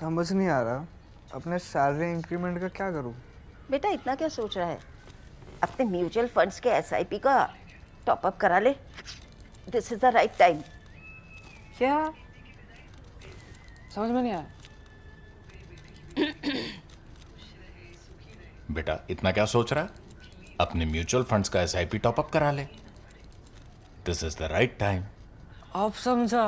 समझ नहीं आ रहा अपने सैलरी इंक्रीमेंट का क्या करूं। बेटा इतना क्या सोच रहा है? अपने म्यूचुअल फंड्स के एसआईपी का टॉप अप करा ले। This is the right time. क्या? समझ में नहीं आया। बेटा इतना क्या सोच रहा है? अपने म्यूचुअल फंड्स का एसआईपी टॉपअप करा ले। This is the right time. अब समझा।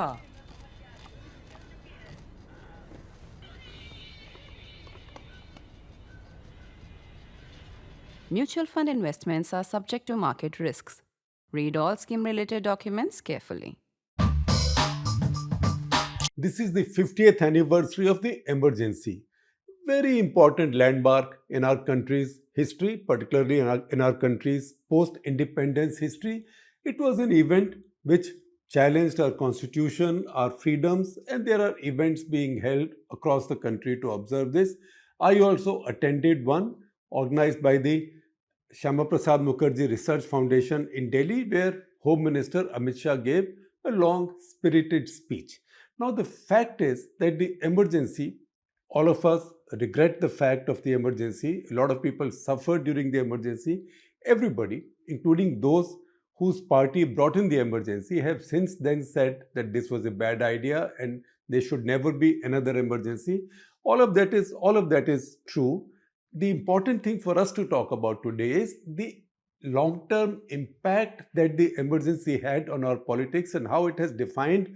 Mutual fund investments are subject to market risks. Read all scheme related documents carefully. This is the 50th anniversary of the emergency. Very important landmark in our country's history, particularly in our country's post-independence history. It was an event which challenged our constitution, our freedoms, and there are events being held across the country to observe this. I also attended one organized by the Shyama Prasad Mukherjee Research Foundation in Delhi, where Home Minister Amit Shah gave a long, spirited speech. Now, the fact is that the emergency, all of us regret the fact of the emergency. A lot of people suffered during the emergency. Everybody, including those whose party brought in the emergency, have since then said that this was a bad idea and there should never be another emergency. All of that is true. The important thing for us to talk about today is the long-term impact that the emergency had on our politics and how it has defined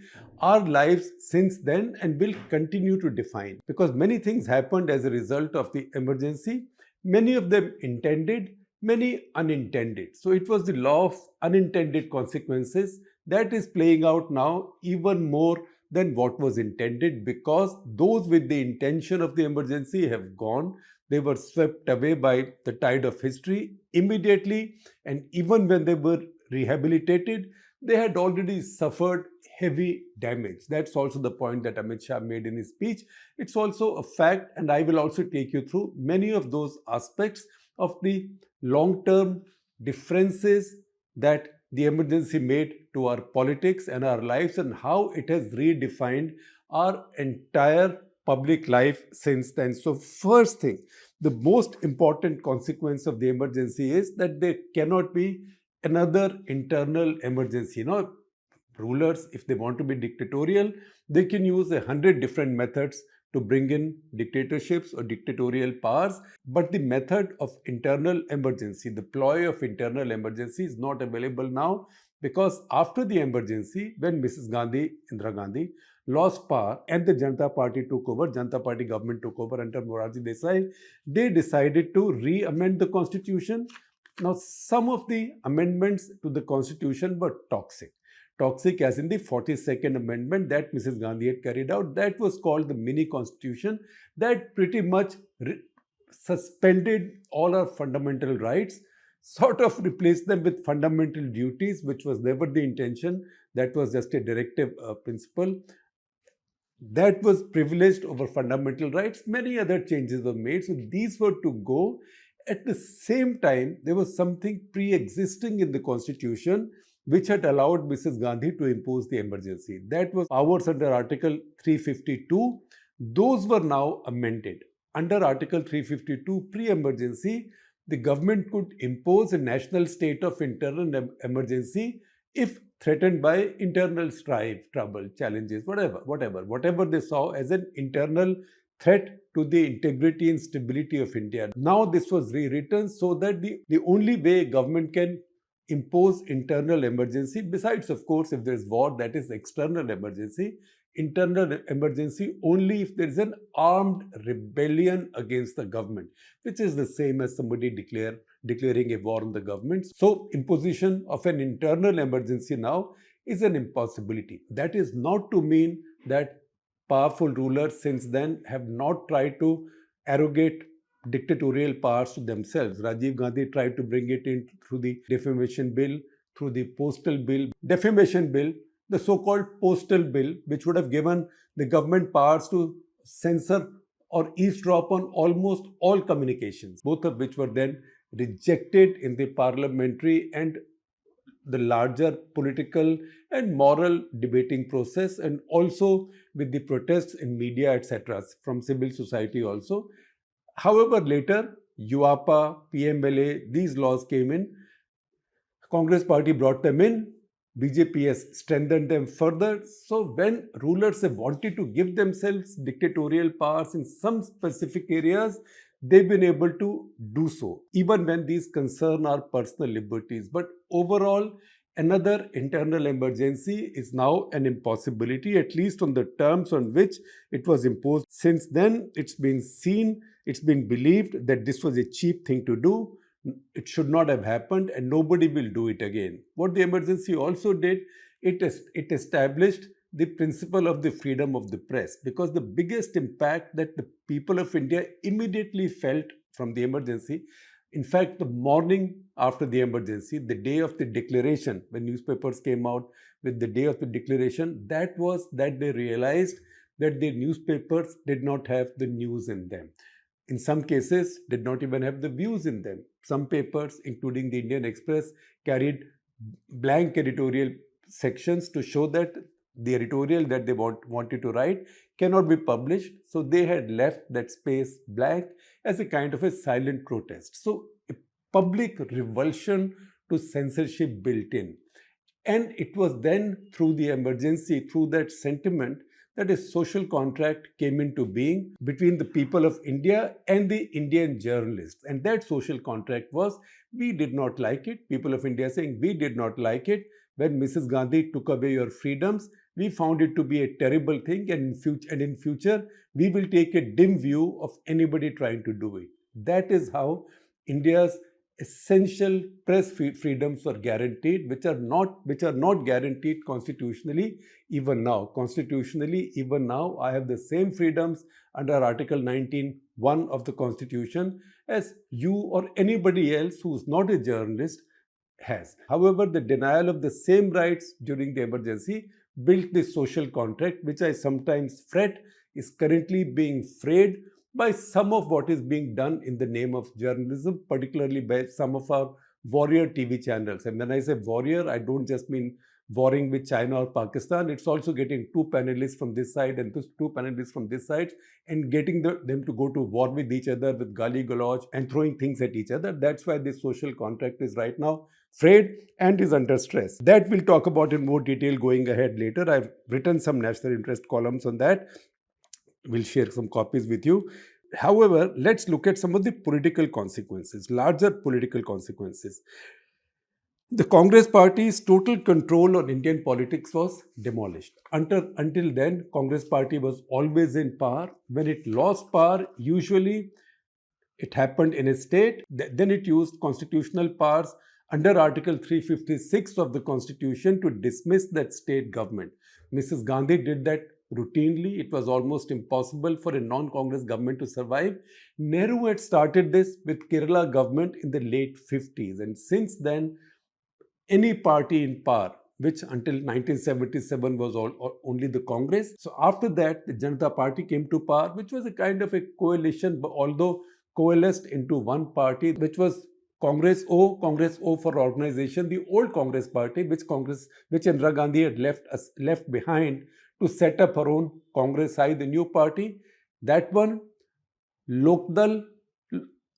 our lives since then and will continue to define. Because many things happened as a result of the emergency, many of them intended, many unintended. So it was the law of unintended consequences that is playing out now even more than what was intended, because those with the intention of the emergency have gone. They were swept away by the tide of history immediately, and even when they were rehabilitated, they had already suffered heavy damage. That's also the point that Amit Shah made in his speech. It's also a fact, and I will also take you through many of those aspects of the long-term differences that the emergency made to our politics and our lives, and how it has redefined our entire public life since then. So, first thing, the most important consequence of the emergency is that there cannot be another internal emergency. Rulers, if they want to be dictatorial, they can use 100 different methods to bring in dictatorships or dictatorial powers. But the method of internal emergency, the ploy of internal emergency, is not available now, because after the emergency, when Mrs. Gandhi, Indira Gandhi, lost power and the Janata Party took over, Janata Party government took over under Morarji Desai, they decided to re-amend the constitution. Now, some of the amendments to the constitution were toxic. Toxic as in the 42nd Amendment that Mrs. Gandhi had carried out. That was called the mini constitution. That pretty much suspended all our fundamental rights, sort of replaced them with fundamental duties, which was never the intention. That was just a directive principle. That was privileged over fundamental rights. Many other changes were made. So these were to go. At the same time, there was something pre-existing in the constitution which had allowed Mrs. Gandhi to impose the emergency. That was powers under Article 352. Those were now amended. Under Article 352, pre-emergency, the government could impose a national state of internal emergency if threatened by internal strife, trouble, challenges, whatever they saw as an internal threat to the integrity and stability of India. Now this was rewritten so that the only way government can impose internal emergency, besides of course if there is war, that is external emergency, internal emergency only if there is an armed rebellion against the government, which is the same as somebody declaring a war on the government. So imposition of an internal emergency now is an impossibility. That is not to mean that powerful rulers since then have not tried to arrogate dictatorial powers to themselves. Rajiv Gandhi tried to bring it in through the defamation bill, through the postal bill. Defamation bill, the so-called postal bill, which would have given the government powers to censor or eavesdrop on almost all communications, both of which were then rejected in the parliamentary and the larger political and moral debating process, and also with the protests in media, etc., from civil society also. However, later, UAPA, PMLA, these laws came in. Congress party brought them in. BJP has strengthened them further. So when rulers have wanted to give themselves dictatorial powers in some specific areas, they've been able to do so, even when these concern our personal liberties. But overall, another internal emergency is now an impossibility, at least on the terms on which it was imposed. Since then, it's been seen, it's been believed that this was a cheap thing to do. It should not have happened, and nobody will do it again. What the emergency also did, it established the principle of the freedom of the press, because the biggest impact that the people of India immediately felt from the emergency, in fact, the morning after the emergency, the day of the declaration, when newspapers came out with the day of the declaration, that was that they realized that their newspapers did not have the news in them. In some cases, did not even have the views in them. Some papers, including the Indian Express, carried blank editorial sections to show that the editorial that they wanted to write cannot be published. So they had left that space blank as a kind of a silent protest. So a public revulsion to censorship built in. And it was then through the emergency, through that sentiment, that a social contract came into being between the people of India and the Indian journalists. And that social contract was, we did not like it. People of India saying, we did not like it. When Mrs. Gandhi took away your freedoms, we found it to be a terrible thing. And in future, we will take a dim view of anybody trying to do it. That is how India's essential press freedoms were guaranteed, which are not guaranteed constitutionally even now. Constitutionally, even now, I have the same freedoms under Article 19(1) of the Constitution as you or anybody else who is not a journalist has. However, the denial of the same rights during the emergency built this social contract, which I sometimes fret is currently being frayed by some of what is being done in the name of journalism, particularly by some of our warrior TV channels. And when I say warrior, I don't just mean warring with China or Pakistan. It's also getting two panelists from this side and two panelists from this side and getting them to go to war with each other with gali galoj and throwing things at each other. That's why this social contract is right now frayed and is under stress. That we'll talk about in more detail going ahead later. I've written some national interest columns on that. We'll share some copies with you. However, let's look at some of the political consequences, larger political consequences. The Congress party's total control on Indian politics was demolished. Until then, Congress party was always in power. When it lost power, usually it happened in a state. Then it used constitutional powers under Article 356 of the Constitution to dismiss that state government. Mrs. Gandhi did that routinely. It was almost impossible for a non-Congress government to survive. Nehru had started this with Kerala government in the late 50s. And since then, any party in power, which until 1977 was only the Congress. So after that, the Janata Party came to power, which was a kind of a coalition, but although coalesced into one party, which was Congress O for organization, the old Congress party, which Indira Gandhi had left behind to set up her own Congress I, the new party. That one, Lokdal,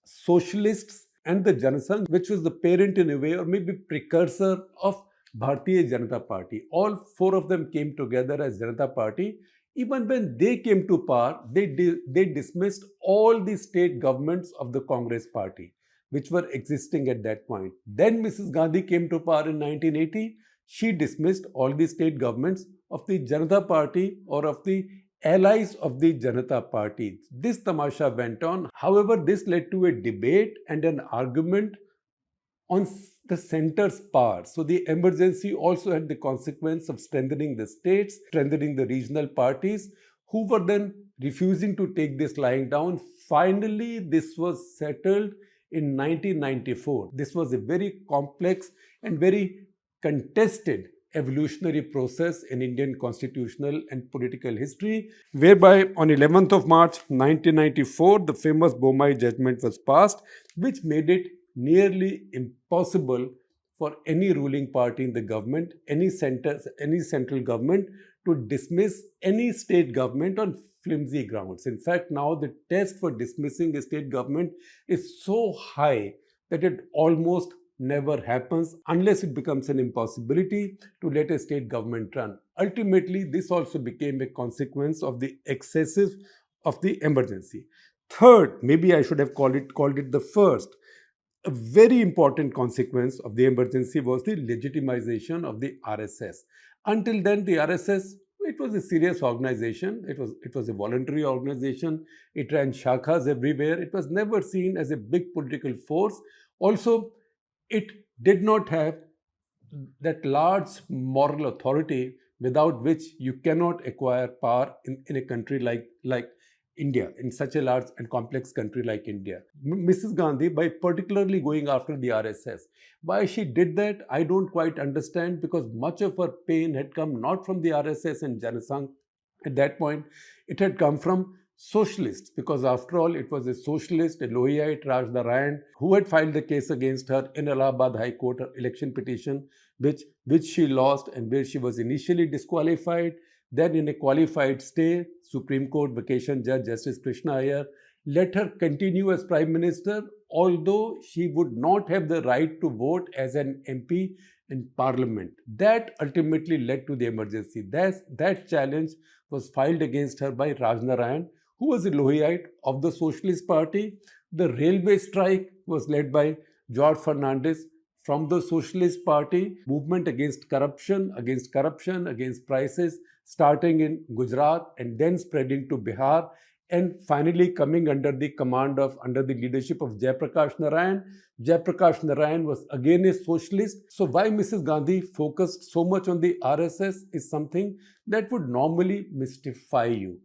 Socialists, and the Janasangh, which was the parent in a way, or maybe precursor of Bharatiya Janata Party. All four of them came together as Janata Party. Even when they came to power, they dismissed all the state governments of the Congress party, which were existing at that point. Then Mrs. Gandhi came to power in 1980. She dismissed all the state governments of the Janata Party or of the allies of the Janata Party. This tamasha went on. However, this led to a debate and an argument on the center's power. So the emergency also had the consequence of strengthening the states, strengthening the regional parties, who were then refusing to take this lying down. Finally, this was settled in 1994. This was a very complex and very contested evolutionary process in Indian constitutional and political history, whereby on 11th of March 1994, the famous Bomai judgment was passed, which made it nearly impossible for any ruling party in the government, any central government, to dismiss any state government on flimsy grounds. In fact, now the test for dismissing a state government is so high that it almost never happens unless it becomes an impossibility to let a state government run. Ultimately, this also became a consequence of the excessive of the emergency. Third, maybe I should have called it the first, a very important consequence of the emergency was the legitimization of the RSS. Until then, the RSS, it was a serious organization. It was a voluntary organization. It ran shakhas everywhere. It was never seen as a big political force. Also, it did not have that large moral authority without which you cannot acquire power in a country like India, in such a large and complex country like India. Mrs. Gandhi, by particularly going after the RSS, why she did that, I don't quite understand, because much of her pain had come not from the RSS and Janasangh. At that point, it had come from socialists, because after all, it was a socialist, a Lohiyite, Raj Narayan, who had filed the case against her in Allahabad High Court, her election petition, which she lost and where she was initially disqualified. Then, in a qualified stay, Supreme Court vacation judge Justice Krishna Iyer let her continue as Prime Minister, although she would not have the right to vote as an MP in Parliament. That ultimately led to the emergency. That challenge was filed against her by Raj Narayan, who was a Lohiyite of the Socialist Party. The railway strike was led by George Fernandez from the Socialist Party. Movement against corruption, against prices, starting in Gujarat and then spreading to Bihar, and finally coming under the leadership of Jayaprakash Narayan. Jayaprakash Narayan was again a socialist. So why Mrs. Gandhi focused so much on the RSS is something that would normally mystify you.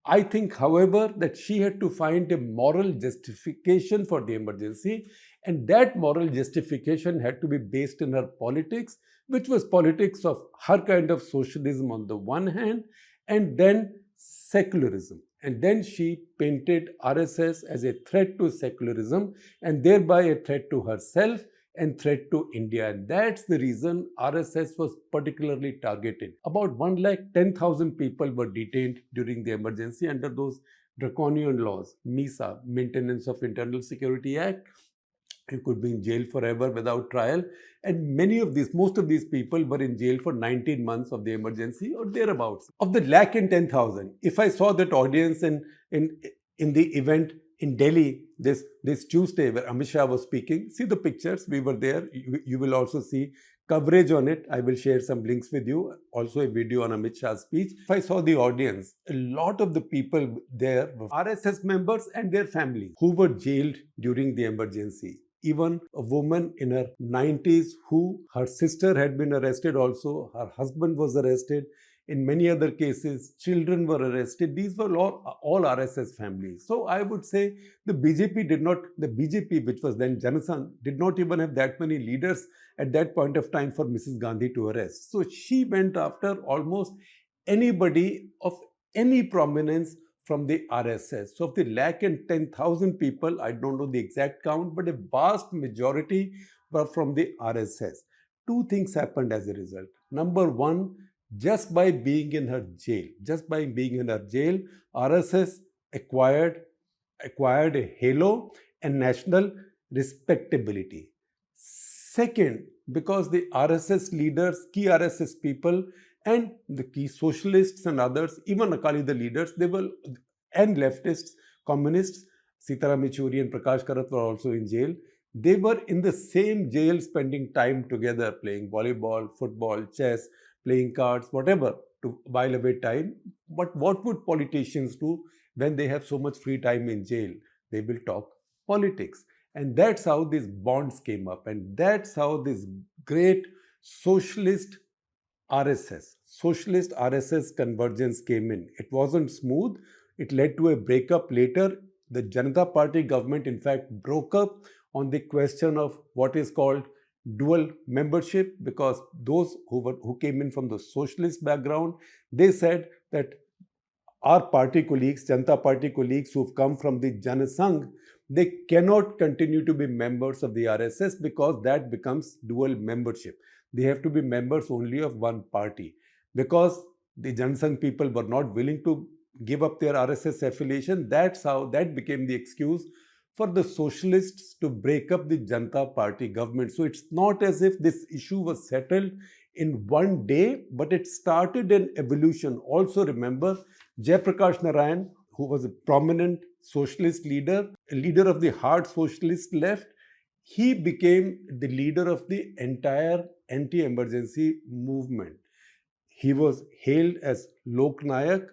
I think, however, that she had to find a moral justification for the emergency, and that moral justification had to be based in her politics, which was politics of her kind of socialism on the one hand, and then secularism. And then she painted RSS as a threat to secularism and thereby a threat to herself and threat to India. And that's the reason RSS was particularly targeted. About 110,000 people were detained during the emergency under those draconian laws, MISA, Maintenance of Internal Security Act. You could be in jail forever without trial. And most of these people were in jail for 19 months of the emergency or thereabouts. Of the 110,000, if I saw that audience in the event in Delhi this Tuesday where Amit Shah was speaking, see the pictures, we were there. You will also see coverage on it. I will share some links with you. Also a video on Amit Shah's speech. If I saw the audience, a lot of the people there were RSS members and their families who were jailed during the emergency. Even a woman in her 90s who her sister had been arrested also, her husband was arrested. In many other cases, children were arrested. These were all RSS families. So I would say the BJP, which was then Janasangh, did not even have that many leaders at that point of time for Mrs. Gandhi to arrest. So she went after almost anybody of any prominence from the RSS. So of the 110,000 people, I don't know the exact count, but a vast majority were from the RSS. Two things happened as a result. Number one, just by being in her jail, RSS acquired a halo and national respectability. Second, because the RSS leaders, key RSS people, and the key socialists and others, even Akali the leaders, and leftists, communists, Sitaram Yechuri and Prakash Karat were also in jail. They were in the same jail spending time together, playing volleyball, football, chess, playing cards, whatever, to while away time. But what would politicians do when they have so much free time in jail? They will talk politics. And that's how these bonds came up. And that's how this great socialist RSS convergence came in. It wasn't smooth. It led to a breakup later. The Janata Party government, in fact, broke up on the question of what is called dual membership, because those who came in from the socialist background, they said that our party colleagues, Janata Party colleagues who've come from the Janasangh they cannot continue to be members of the RSS because that becomes dual membership. They have to be members only of one party. Because the Jansangh people were not willing to give up their RSS affiliation, that became the excuse for the socialists to break up the Janata Party government. So it's not as if this issue was settled in one day, but it started an evolution. Also remember, Jayaprakash Narayan, who was a prominent socialist leader, a leader of the hard socialist left, he became the leader of the entire anti-emergency movement. He was hailed as Lok Nayak,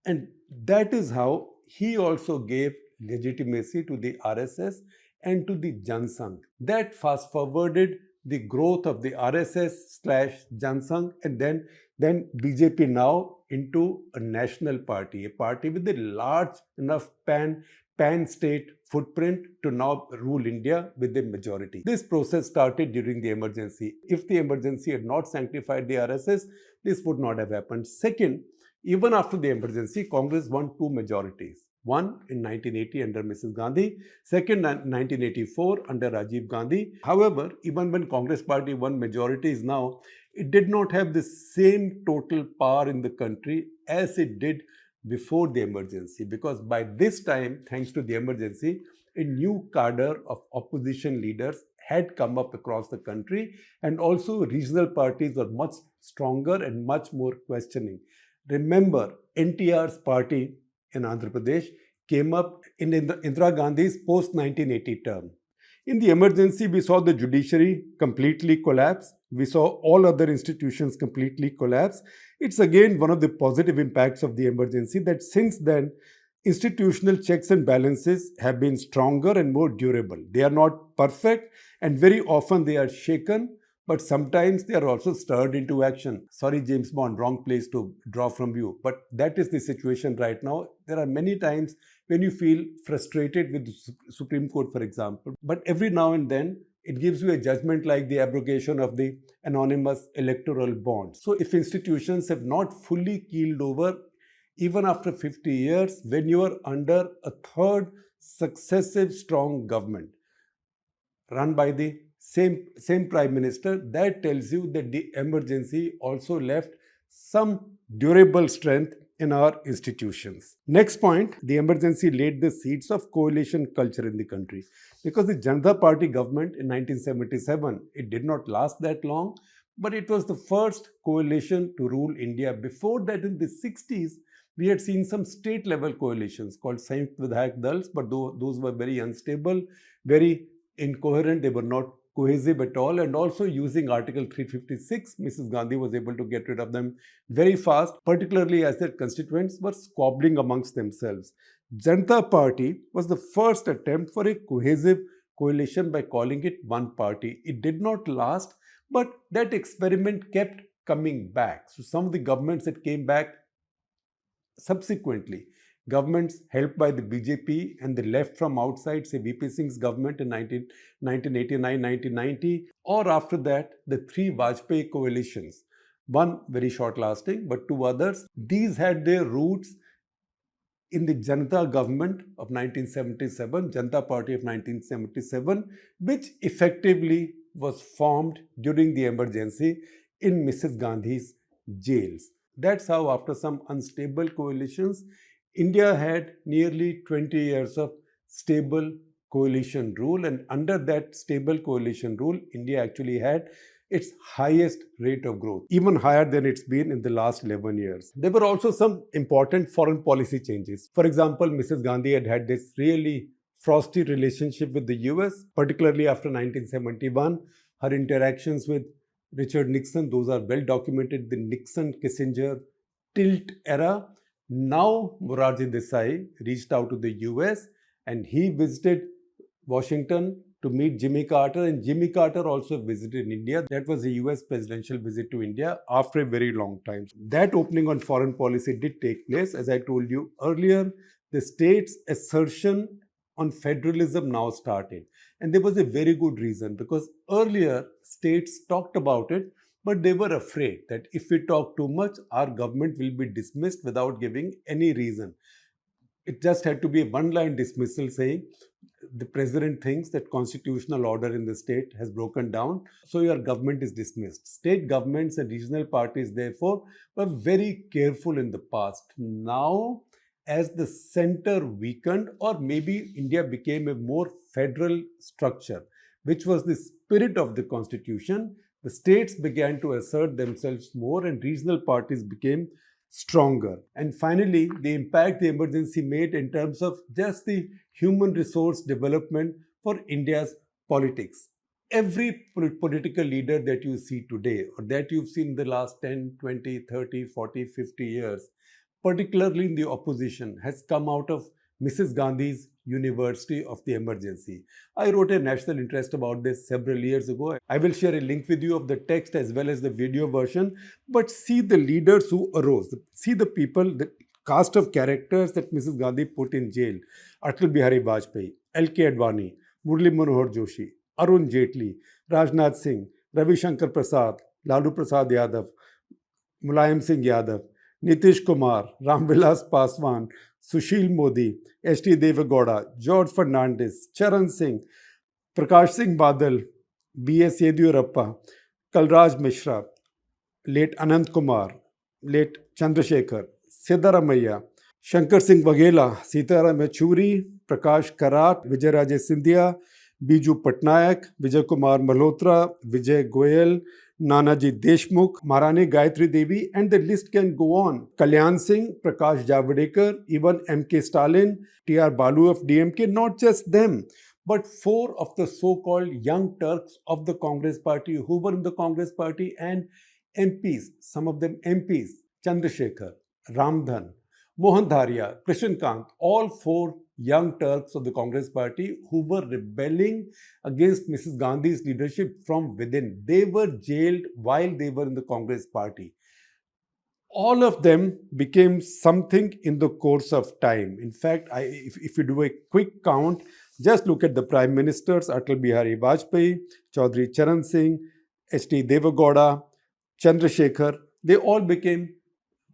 and that is how he also gave legitimacy to the RSS and to the Jansangh. That fast forwarded the growth of the RSS slash Jansangh and then BJP now into a national party, a party with a large enough pan-state footprint to now rule India with a majority. This process started during the emergency. If the emergency had not sanctified the RSS, this would not have happened. Second, even after the emergency, Congress won two majorities. One in 1980 under Mrs. Gandhi, second in 1984 under Rajiv Gandhi. However, even when Congress party won majorities now, it did not have the same total power in the country as it did before the emergency, because by this time, thanks to the emergency, a new cadre of opposition leaders had come up across the country, and also regional parties were much stronger and much more questioning. Remember, NTR's party in Andhra Pradesh came up in Indira Gandhi's post-1980 term. In the emergency, we saw the judiciary completely collapse. We saw all other institutions completely collapse. It's again one of the positive impacts of the emergency that since then, institutional checks and balances have been stronger and more durable. They are not perfect, and very often they are shaken, but sometimes they are also stirred into action. Sorry, James Bond, wrong place to draw from you. But that is the situation right now. There are many times when you feel frustrated with the Supreme Court, for example. But every now and then, it gives you a judgment like the abrogation of the anonymous electoral bond. So if institutions have not fully keeled over, even after 50 years, when you are under a third successive strong government run by the same Prime Minister, that tells you that the emergency also left some durable strength in our institutions. Next point, the emergency laid the seeds of coalition culture in the country. Because the Janata Party government in 1977, it did not last that long, but it was the first coalition to rule India. Before that, in the 60s, we had seen some state-level coalitions called Sanयुkt Vidhayak Dals, but those were very unstable, very incoherent. They were not cohesive at all, and also using Article 356, Mrs. Gandhi was able to get rid of them very fast, particularly as their constituents were squabbling amongst themselves. Janata Party was the first attempt for a cohesive coalition by calling it one party. It did not last, but that experiment kept coming back. So some of the governments that came back subsequently, governments helped by the BJP and the left from outside, say VP Singh's government in 1989-1990, or after that, the three Vajpayee coalitions, one very short lasting, but two others. These had their roots in the Janata government of 1977, Janata Party of 1977, which effectively was formed during the emergency in Mrs. Gandhi's jails. That's how, after some unstable coalitions, India had nearly 20 years of stable coalition rule, and under that stable coalition rule, India actually had its highest rate of growth, even higher than it's been in the last 11 years. There were also some important foreign policy changes. For example, Mrs. Gandhi had this really frosty relationship with the US, particularly after 1971. Her interactions with Richard Nixon, those are well documented, the Nixon-Kissinger tilt era. Now, Morarji Desai reached out to the US and he visited Washington to meet Jimmy Carter, and Jimmy Carter also visited India. That was a US presidential visit to India after a very long time. That opening on foreign policy did take place. As I told you earlier, the state's assertion on federalism now started. And there was a very good reason, because earlier states talked about it, but they were afraid that if we talk too much, our government will be dismissed without giving any reason. It just had to be a one-line dismissal saying, the president thinks that constitutional order in the state has broken down, so your government is dismissed. State governments and regional parties, therefore, were very careful in the past. Now, as the center weakened, or maybe India became a more federal structure, which was the spirit of the constitution, the states began to assert themselves more and regional parties became stronger. And finally, the impact the emergency made in terms of just the human resource development for India's politics. Every political leader that you see today, or that you've seen in the last 10, 20, 30, 40, 50 years, particularly in the opposition, has come out of Mrs. Gandhi's University of the Emergency. I wrote a national interest about this several years ago. I will share a link with you of the text as well as the video version. But see the leaders who arose, see the people, the cast of characters that Mrs. Gandhi put in jail. Atal Bihari Vajpayee, L.K. Advani, Murli Manohar Joshi, Arun Jaitley, Rajnath Singh, Ravi Shankar Prasad, Lalu Prasad Yadav, Mulayam Singh Yadav, Nitish Kumar, Ramvilas Paswan, Sushil Modi, H.T. Devegowda, George Fernandes, Charan Singh, Prakash Singh Badal, B.S. Yediyurappa, Kalraj Mishra, late Anant Kumar, late Chandrasekhar, Siddaramaiah, Shankar Singh Waghela, Sitaram Yechury, Prakash Karat, Vijay Scindia, Biju Patnaik, Vijay Kumar Malhotra, Vijay Goyal, Nanaji Deshmukh, Maharani Gayatri Devi, and the list can go on. Kalyan Singh, Prakash Javadekar, even M.K. Stalin, T.R. Balu of DMK, not just them, but four of the so-called young Turks of the Congress party who were in the Congress party, and MPs, some of them MPs, Chandrasekhar, Ramdhan, Mohan Dharia, Krishan Kant, all four young Turks of the Congress party who were rebelling against Mrs. Gandhi's leadership from within. They were jailed while they were in the Congress party. All of them became something in the course of time. In fact, if you do a quick count, just look at the Prime Ministers, Atal Bihari Vajpayee, Chaudhry Charan Singh, H.T. Devegowda, Chandrasekhar, they all became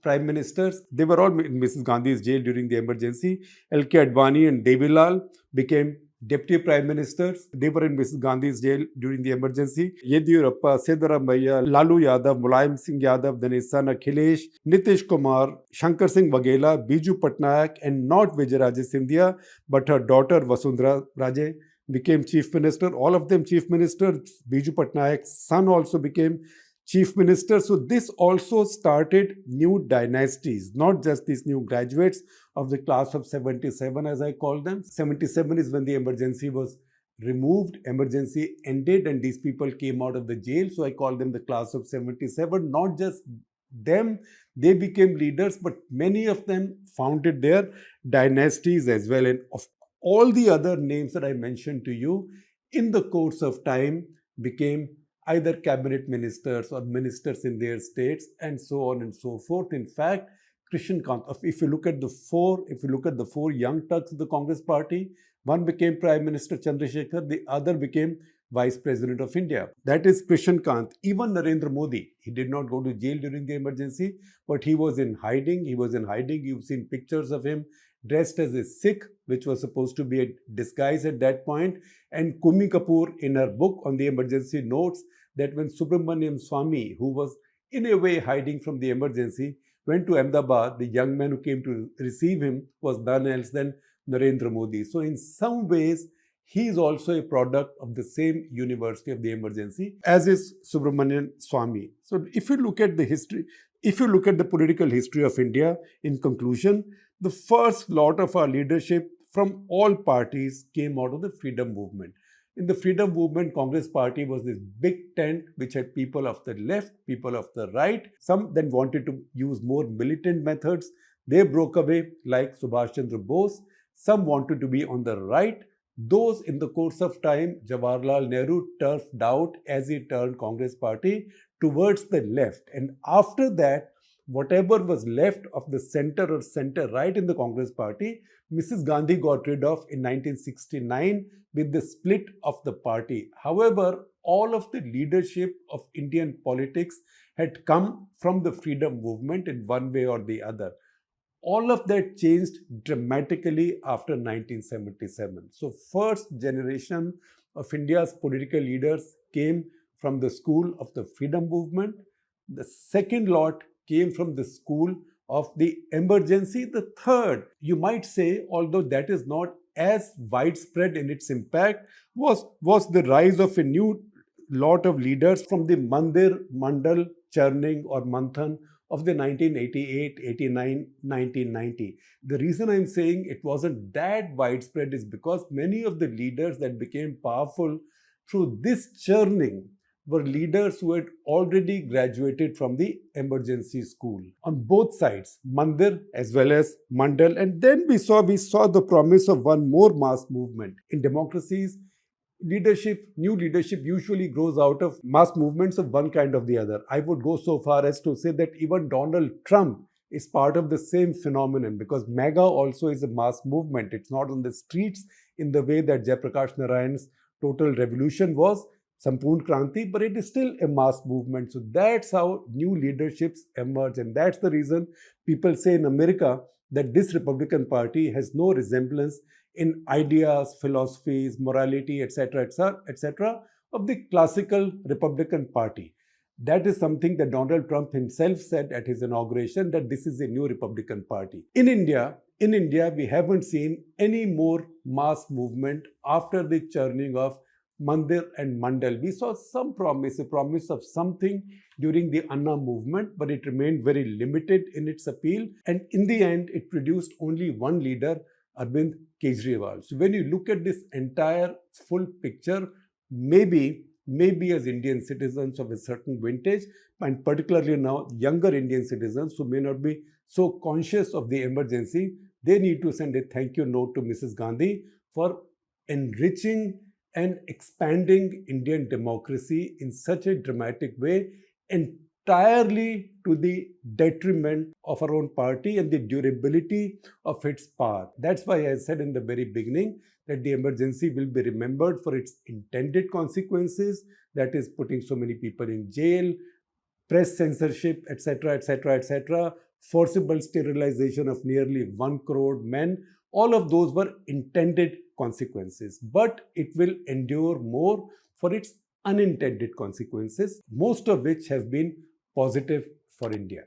Prime Ministers. They were all in Mrs. Gandhi's jail during the emergency. L.K. Advani and Devilal became Deputy Prime Ministers. They were in Mrs. Gandhi's jail during the emergency. Yediyurappa, Siddaramaiah, Lalu Yadav, Mulayam Singh Yadav, then his son Akhilesh, Nitish Kumar, Shankar Singh Waghela, Biju Patnaik, and not Vijay Scindia, but her daughter Vasundhara Raje became Chief Minister. All of them Chief Ministers. Biju Patnaik's son also became Chief Minister. So this also started new dynasties, not just these new graduates of the class of 77, as I call them. 77 is when the emergency was removed, emergency ended, and these people came out of the jail. So I call them the class of 77. Not just them, they became leaders, but many of them founded their dynasties as well. And of all the other names that I mentioned to you, in the course of time became either cabinet ministers or ministers in their states, and so on and so forth. In fact, Krishan Kant, if you look at the four young Turks of the Congress party, one became Prime Minister Chandrasekhar, the other became Vice President of India. That is Krishan Kant. Even Narendra Modi, he did not go to jail during the emergency, but he was in hiding. You've seen pictures of him dressed as a Sikh, which was supposed to be a disguise at that point. And Kumi Kapoor, in her book on the emergency, notes that when Subramaniam Swamy, who was in a way hiding from the emergency, went to Ahmedabad, the young man who came to receive him was none else than Narendra Modi. So in some ways, he is also a product of the same University of the Emergency, as is Subramanian Swamy. So if you look at the history, if you look at the political history of India, in conclusion, the first lot of our leadership from all parties came out of the freedom movement. In the freedom movement, Congress party was this big tent which had people of the left, people of the right. Some then wanted to use more militant methods. They broke away like Subhash Chandra Bose. Some wanted to be on the right. Those in the course of time, Jawaharlal Nehru turfed out as he turned Congress party towards the left. And after that, whatever was left of the center or center right in the Congress party, Mrs. Gandhi got rid of in 1969 with the split of the party. However, all of the leadership of Indian politics had come from the freedom movement in one way or the other. all of that changed dramatically after 1977. So first generation of India's political leaders came from the school of the freedom movement. The second lot came from the school of the emergency. The third, you might say, although that is not as widespread in its impact, was the rise of a new lot of leaders from the Mandir, Mandal, churning or Manthan of the 1988, 89, 1990. The reason I'm saying it wasn't that widespread is because many of the leaders that became powerful through this churning were leaders who had already graduated from the emergency school on both sides, Mandir as well as Mandal. And then we saw the promise of one more mass movement. In democracies, new leadership usually grows out of mass movements of one kind or the other. I would go so far as to say that even Donald Trump is part of the same phenomenon, because MAGA also is a mass movement. It's not on the streets in the way that Jayaprakash Narayan's total revolution was, Sampurn Kranti, but it is still a mass movement. So that's how new leaderships emerge. And that's the reason people say in America that this Republican Party has no resemblance in ideas, philosophies, morality, etc., etc., of the classical Republican Party. That is something that Donald Trump himself said at his inauguration, that this is a new Republican Party. In India, we haven't seen any more mass movement after the churning of Mandir and Mandal. We saw some promise, a promise of something during the Anna movement, but it remained very limited in its appeal. And in the end, it produced only one leader, Arvind Kejriwal. So when you look at this entire full picture, maybe as Indian citizens of a certain vintage, and particularly now younger Indian citizens who may not be so conscious of the emergency, they need to send a thank you note to Mrs. Gandhi for enriching and expanding Indian democracy in such a dramatic way, entirely to the detriment of our own party and the durability of its power. That's why I said in the very beginning that the emergency will be remembered for its intended consequences, that is putting so many people in jail, press censorship, etc., etc., etc., forcible sterilization of nearly 1 crore men. All of those were intended consequences, but it will endure more for its unintended consequences, most of which have been positive for India.